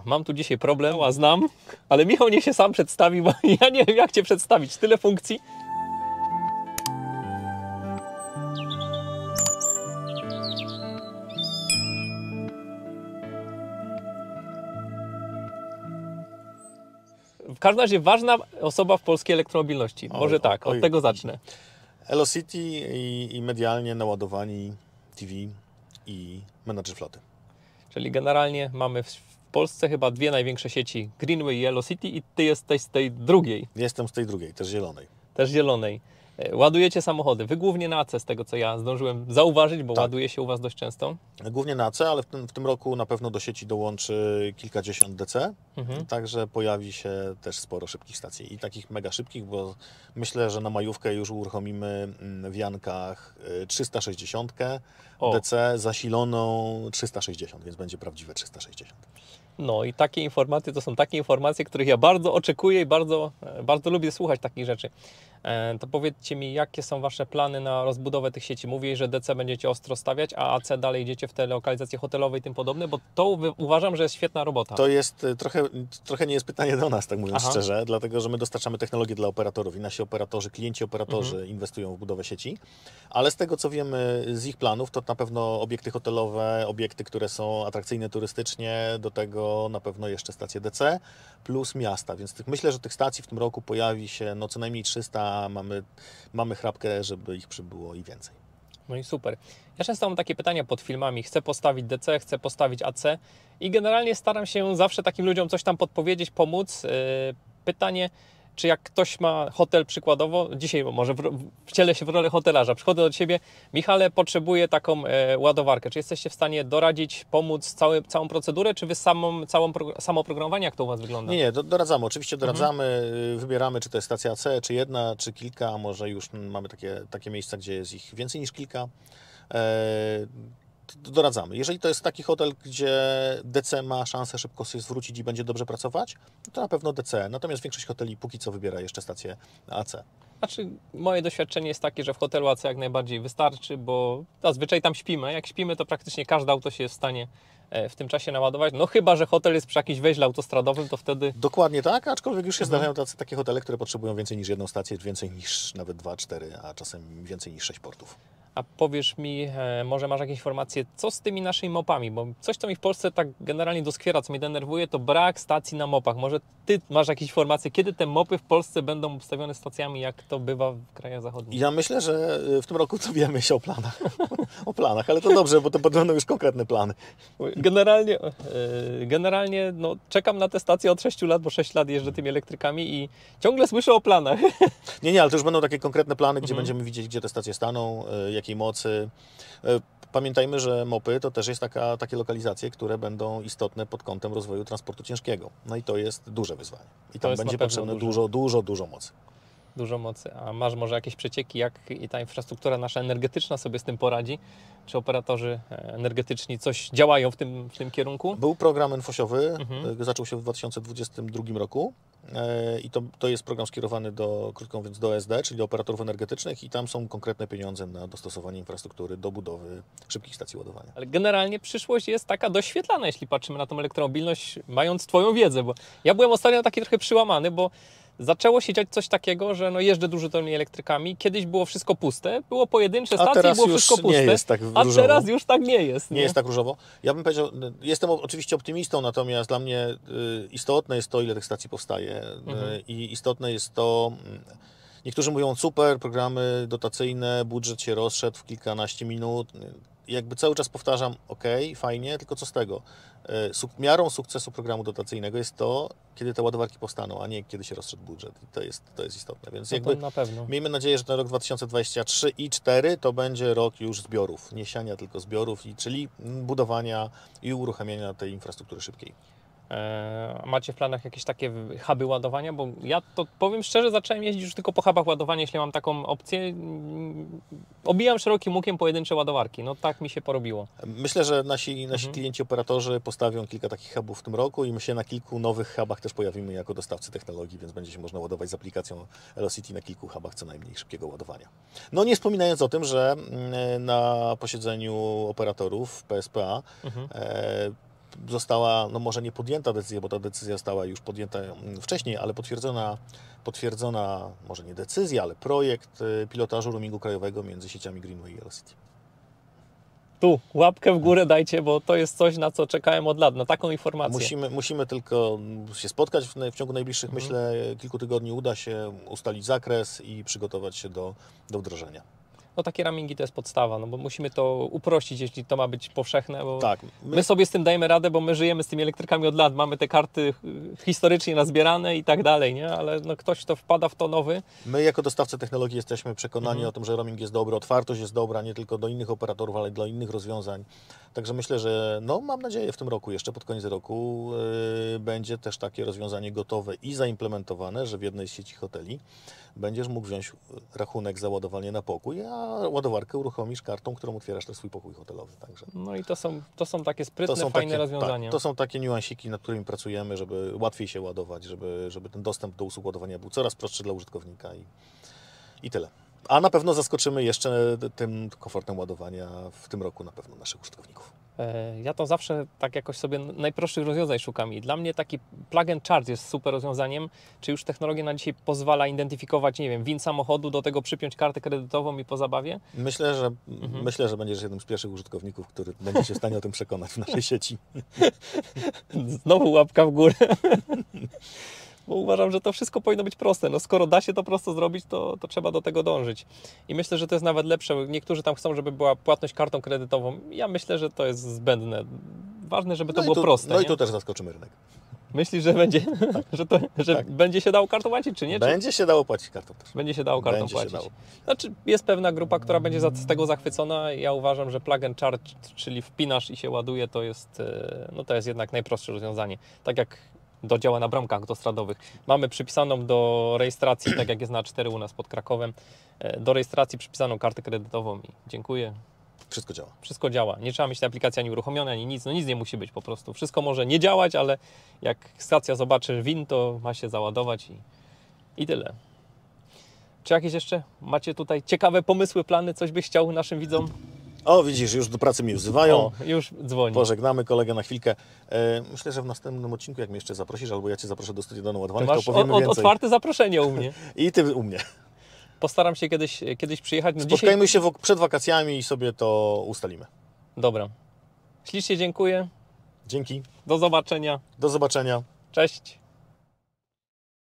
Mam tu dzisiaj problem, a znam, ale Michał niech się sam przedstawi, bo ja nie wiem jak Cię przedstawić. Tyle funkcji. W każdym razie ważna osoba w polskiej elektromobilności. Może tak, od tego zacznę. Elocity i medialnie naładowani TV i menadżer floty. Czyli generalnie mamy w Polsce chyba dwie największe sieci, Greenway i Elocity, i Ty jesteś z tej drugiej. Jestem z tej drugiej, też zielonej. Też zielonej. Ładujecie samochody. Wy głównie na AC, z tego co ja zdążyłem zauważyć, bo ładuje się u Was dość często. Głównie na AC, ale w tym roku na pewno do sieci dołączy kilkadziesiąt DC. Także pojawi się też sporo szybkich stacji. I takich mega szybkich, bo myślę, że na majówkę już uruchomimy w Jankach 360 DC zasiloną 360, więc będzie prawdziwe 360. No i takie informacje to są takie informacje, których ja bardzo oczekuję i bardzo lubię słuchać takich rzeczy. To powiedzcie mi, jakie są Wasze plany na rozbudowę tych sieci? Mówię, że DC będziecie ostro stawiać, a AC dalej idziecie w te lokalizacje hotelowe i tym podobne, bo to uważam, że jest świetna robota. To jest trochę nie jest pytanie do nas, tak mówiąc szczerze, dlatego że my dostarczamy technologię dla operatorów i nasi operatorzy, klienci operatorzy inwestują w budowę sieci, ale z tego co wiemy z ich planów, to na pewno obiekty hotelowe, obiekty, które są atrakcyjne turystycznie, do tego na pewno jeszcze stacje DC plus miasta, więc myślę, że tych stacji w tym roku pojawi się no co najmniej 300, a mamy chrapkę, żeby ich przybyło i więcej. No i super. Ja często mam takie pytania pod filmami. Chcę postawić DC, chcę postawić AC i generalnie staram się zawsze takim ludziom coś tam podpowiedzieć, pomóc. Pytanie, czy jak ktoś ma hotel przykładowo, dzisiaj może wcielę się w rolę hotelarza, przychodzę do Ciebie, Michale, potrzebuję taką ładowarkę. Czy jesteście w stanie doradzić, pomóc całą procedurę, czy Wy samo programowanie, jak to u Was wygląda? Nie, doradzamy, oczywiście doradzamy, wybieramy, czy to jest stacja AC, czy jedna, czy kilka, a może już mamy takie miejsca, gdzie jest ich więcej niż kilka. Doradzamy. Jeżeli to jest taki hotel, gdzie DC ma szansę szybko się zwrócić i będzie dobrze pracować, to na pewno DC. Natomiast większość hoteli póki co wybiera jeszcze stację AC. Znaczy, moje doświadczenie jest takie, że w hotelu AC jak najbardziej wystarczy, bo zazwyczaj tam śpimy. Jak śpimy, to praktycznie każde auto się jest w stanie w tym czasie naładować. No chyba że hotel jest przy jakimś węźle autostradowym, to wtedy... Dokładnie tak, aczkolwiek już się zdarzają takie hotele, które potrzebują więcej niż jedną stację, więcej niż nawet 2, 4, a czasem więcej niż 6 portów. A powiesz mi, może masz jakieś informacje, co z tymi naszymi mopami? Bo coś, co mi w Polsce tak generalnie doskwiera, co mnie denerwuje, to brak stacji na mopach. Może Ty masz jakieś informacje, kiedy te mopy w Polsce będą obstawione stacjami, jak to bywa w krajach zachodnich? Ja myślę, że w tym roku dowiemy się o planach. O planach, ale to dobrze, bo to będą już konkretne plany. Generalnie no, czekam na te stacje od 6 lat, bo 6 lat jeżdżę tymi elektrykami i ciągle słyszę o planach. Nie, ale to już będą takie konkretne plany, gdzie będziemy widzieć, gdzie te stacje staną, jakiej mocy. Pamiętajmy, że mopy to też jest takie lokalizacje, które będą istotne pod kątem rozwoju transportu ciężkiego. No i to jest duże wyzwanie. I tam będzie potrzebne dużo mocy. Dużo mocy. A masz może jakieś przecieki, jak i ta infrastruktura nasza energetyczna sobie z tym poradzi? Czy operatorzy energetyczni coś działają w tym kierunku? Był program NFOŚ-owy, zaczął się w 2022 roku i to jest program skierowany krótko mówiąc, do SD, czyli do operatorów energetycznych i tam są konkretne pieniądze na dostosowanie infrastruktury do budowy szybkich stacji ładowania. Ale generalnie przyszłość jest taka doświetlana, jeśli patrzymy na tą elektromobilność, mając Twoją wiedzę, bo ja byłem ostatnio taki trochę przyłamany, bo zaczęło się dziać coś takiego, że no jeżdżę dużo tymi elektrykami. Kiedyś było wszystko puste, było pojedyncze stacje i było wszystko puste. Nie jest tak a teraz już tak nie jest. Nie jest tak różowo. Ja bym powiedział, jestem oczywiście optymistą, natomiast dla mnie istotne jest to, ile tych stacji powstaje. I istotne jest to, niektórzy mówią super, programy dotacyjne, budżet się rozszedł w kilkanaście minut. Jakby cały czas powtarzam, ok, fajnie, tylko co z tego? Miarą sukcesu programu dotacyjnego jest to, kiedy te ładowarki powstaną, a nie kiedy się rozszedł budżet. I to jest istotne. Więc no to na pewno. Miejmy nadzieję, że ten rok 2023 i 2024 to będzie rok już zbiorów. Nie siania, tylko zbiorów, czyli budowania i uruchamiania tej infrastruktury szybkiej. Macie w planach jakieś takie huby ładowania? Bo ja to powiem szczerze, zacząłem jeździć już tylko po hubach ładowania, jeśli mam taką opcję. Obijam szerokim łukiem pojedyncze ładowarki. No tak mi się porobiło. Myślę, że nasi klienci, operatorzy postawią kilka takich hubów w tym roku i my się na kilku nowych hubach też pojawimy jako dostawcy technologii, więc będzie się można ładować z aplikacją Elocity na kilku hubach co najmniej szybkiego ładowania. No nie wspominając o tym, że na posiedzeniu operatorów PSPA została, no może nie podjęta decyzja, bo ta decyzja została już podjęta wcześniej, ale potwierdzona, może nie decyzja, ale projekt pilotażu roamingu krajowego między sieciami Greenway i Elcity. Tu, łapkę w górę dajcie, bo to jest coś, na co czekałem od lat, na taką informację. Musimy tylko się spotkać w ciągu najbliższych, myślę, kilku tygodni uda się ustalić zakres i przygotować się do wdrożenia. No takie roamingi to jest podstawa, no bo musimy to uprościć, jeśli to ma być powszechne, bo Tak, my sobie z tym dajemy radę, bo my żyjemy z tymi elektrykami od lat, mamy te karty historycznie nazbierane i tak dalej, nie? Ale no ktoś, kto wpada w to nowy. My jako dostawcy technologii jesteśmy przekonani o tym, że roaming jest dobry, otwartość jest dobra, nie tylko do innych operatorów, ale dla innych rozwiązań. Także myślę, że no mam nadzieję w tym roku, jeszcze pod koniec roku będzie też takie rozwiązanie gotowe i zaimplementowane, że w jednej z sieci hoteli będziesz mógł wziąć rachunek za ładowanie na pokój, a ładowarkę uruchomisz kartą, którą otwierasz też swój pokój hotelowy. Także No i to są takie sprytne, fajne rozwiązania. Tak, to są takie niuansiki, nad którymi pracujemy, żeby łatwiej się ładować, żeby ten dostęp do usług ładowania był coraz prostszy dla użytkownika i tyle. A na pewno zaskoczymy jeszcze tym komfortem ładowania w tym roku na pewno naszych użytkowników. Ja to zawsze tak jakoś sobie najprostszych rozwiązań szukam i dla mnie taki plug and charge jest super rozwiązaniem. Czy już technologia na dzisiaj pozwala identyfikować, nie wiem, VIN samochodu, do tego przypiąć kartę kredytową i po zabawie? Myślę, że będziesz jednym z pierwszych użytkowników, który będzie się w stanie o tym przekonać w naszej sieci. Znowu łapka w górę. Bo uważam, że to wszystko powinno być proste. No skoro da się to prosto zrobić, to trzeba do tego dążyć. I myślę, że to jest nawet lepsze. Niektórzy tam chcą, żeby była płatność kartą kredytową. Ja myślę, że to jest zbędne. Ważne, żeby to było proste. No i tu też zaskoczymy rynek. Myślisz, że będzie, będzie się dało kartą płacić, czy nie? Będzie się dało płacić kartą też. Będzie się dało kartą płacić. Znaczy, jest pewna grupa, która będzie z tego zachwycona. Ja uważam, że plug and charge, czyli wpinasz i się ładuje, to jest jednak najprostsze rozwiązanie. Tak jak działa na bramkach autostradowych. Mamy przypisaną do rejestracji, tak jak jest na 4 u nas pod Krakowem, do rejestracji przypisaną kartę kredytową i dziękuję. Wszystko działa. Wszystko działa. Nie trzeba mieć tej aplikacji ani uruchomiona, ani nic. No nic nie musi być po prostu. Wszystko może nie działać, ale jak stacja zobaczy VIN, to ma się załadować i tyle. Czy jakieś jeszcze macie tutaj ciekawe pomysły, plany? Coś byś chciał naszym widzom? O, widzisz, już do pracy mi wzywają. O, już dzwoni. Pożegnamy kolegę na chwilkę. Myślę, że w następnym odcinku, jak mnie jeszcze zaprosisz, albo ja Cię zaproszę do studia do naładowanych, to powiemy więcej. Otwarte zaproszenie u mnie. I Ty u mnie. Postaram się kiedyś przyjechać. No spotkajmy się przed wakacjami i sobie to ustalimy. Dobra. Ślicznie dziękuję. Dzięki. Do zobaczenia. Do zobaczenia. Cześć.